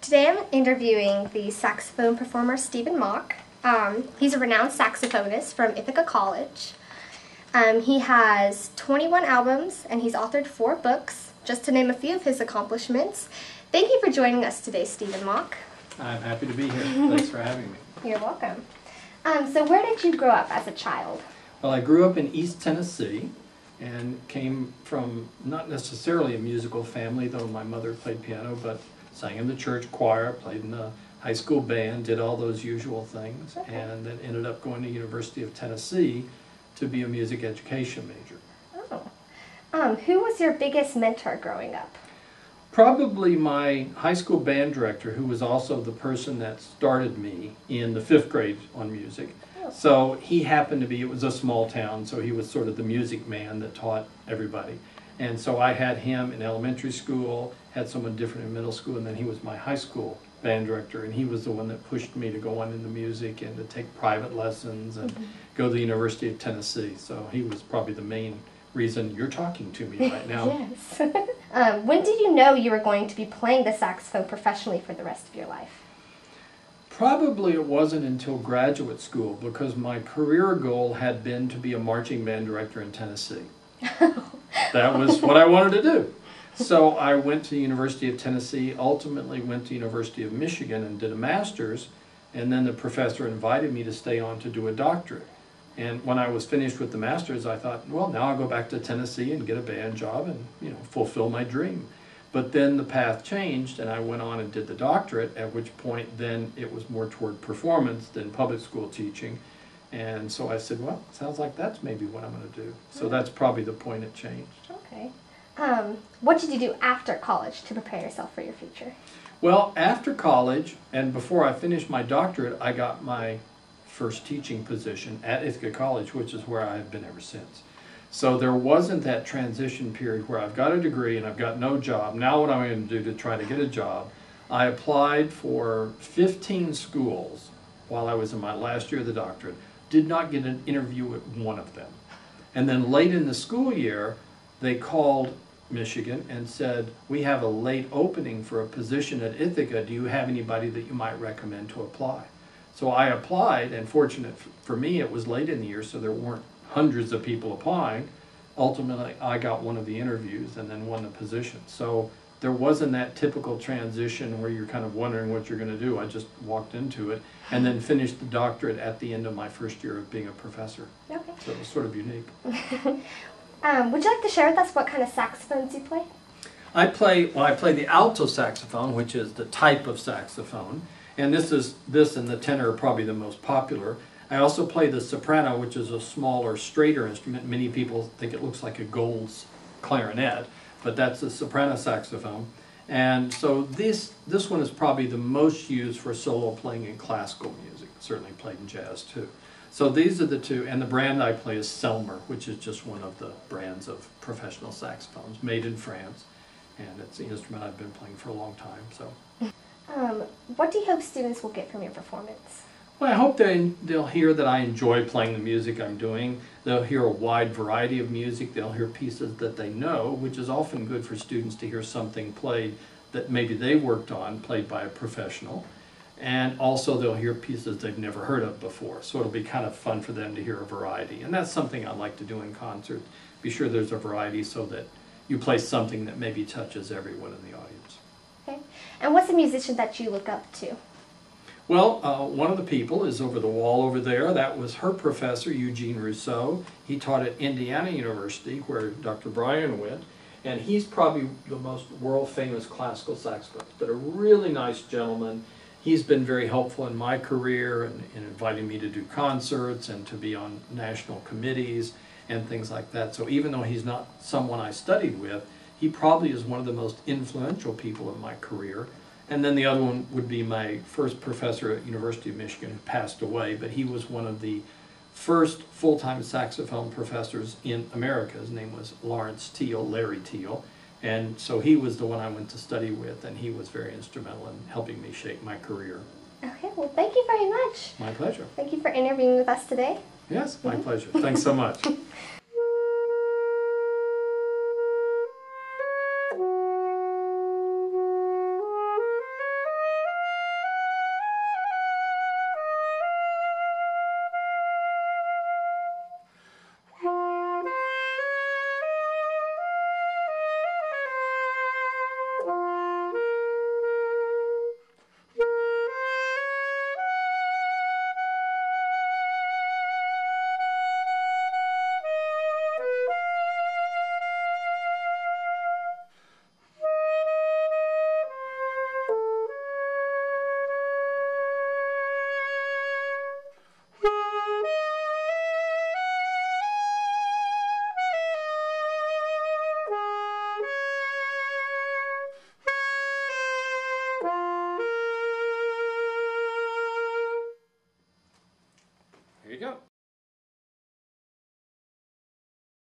Today I'm interviewing the saxophone performer Steven Mauk. He's a renowned saxophonist from Ithaca College. He has 21 albums and he's authored 4 books, just to name a few of his accomplishments. Thank you for joining us today, Steven Mauk. I'm happy to be here. Thanks for having me. You're welcome. So where did you grow up as a child? Well, I grew up in East Tennessee and came from not necessarily a musical family, though my mother played piano, but sang in the church choir, played in the high school band, did all those usual things, okay. And then ended up going to University of Tennessee to be a music education major. Oh. Who was your biggest mentor growing up? Probably my high school band director, who was also the person that started me in the 5th grade on music. Oh. So he happened to be, it was a small town, so he was sort of the music man that taught everybody. And so I had him in elementary school, had someone different in middle school, and then he was my high school band director, and he was the one that pushed me to go on into music and to take private lessons and go to the University of Tennessee. So he was probably the main reason you're talking to me right now. Yes. When did you know you were going to be playing the saxophone professionally for the rest of your life? Probably it wasn't until graduate school, because my career goal had been to be a marching band director in Tennessee. That was what I wanted to do. So I went to the University of Tennessee, ultimately went to University of Michigan and did a master's, and then the professor invited me to stay on to do a doctorate. And when I was finished with the master's, I thought, well, now I'll go back to Tennessee and get a band job and, fulfill my dream. But then the path changed, and I went on and did the doctorate, at which point then it was more toward performance than public school teaching. And so I said, well, sounds like that's maybe what I'm going to do. So that's probably the point it changed. Okay. What did you do after college to prepare yourself for your future? Well, after college, and before I finished my doctorate, I got my first teaching position at Ithaca College, which is where I've been ever since. So there wasn't that transition period where I've got a degree and I've got no job. Now what I'm going to do to try to get a job, I applied for 15 schools while I was in my last year of the doctorate, did not get an interview at one of them. And then late in the school year, they called Michigan and said, we have a late opening for a position at Ithaca. Do you have anybody that you might recommend to apply? So I applied, and fortunate for me, it was late in the year, so there weren't hundreds of people applying. Ultimately, I got one of the interviews and then won the position. So there wasn't that typical transition where you're kind of wondering what you're going to do. I just walked into it and then finished the doctorate at the end of my first year of being a professor. Okay. So it was sort of unique. Would you like to share with us what kind of saxophones you play? I play the alto saxophone, which is the type of saxophone. And this and the tenor are probably the most popular. I also play the soprano, which is a smaller, straighter instrument. Many people think it looks like a Gold's clarinet, but that's a soprano saxophone. And so this one is probably the most used for solo playing in classical music, certainly played in jazz too. So these are the two, and the brand I play is Selmer, which is just one of the brands of professional saxophones, made in France, and it's the instrument I've been playing for a long time. So. What do you hope students will get from your performance? Well, I hope they'll hear that I enjoy playing the music I'm doing. They'll hear a wide variety of music. They'll hear pieces that they know, which is often good for students to hear something played that maybe they worked on, played by a professional. And also they'll hear pieces they've never heard of before. So it'll be kind of fun for them to hear a variety. And that's something I like to do in concert. Be sure there's a variety so that you play something that maybe touches everyone in the audience. Okay. And what's a musician that you look up to? Well, one of the people is over the wall over there. That was her professor, Eugene Rousseau. He taught at Indiana University, where Dr. Bryan went. And he's probably the most world-famous classical saxophonist, but a really nice gentleman. He's been very helpful in my career and in inviting me to do concerts and to be on national committees and things like that. So even though he's not someone I studied with, he probably is one of the most influential people in my career. And then the other one would be my first professor at University of Michigan, who passed away, but he was one of the first full-time saxophone professors in America. His name was Lawrence Teal, Larry Teal. And so he was the one I went to study with, and he was very instrumental in helping me shape my career. Okay, well, thank you very much. My pleasure. Thank you for interviewing with us today. Yes, my pleasure. Thanks so much.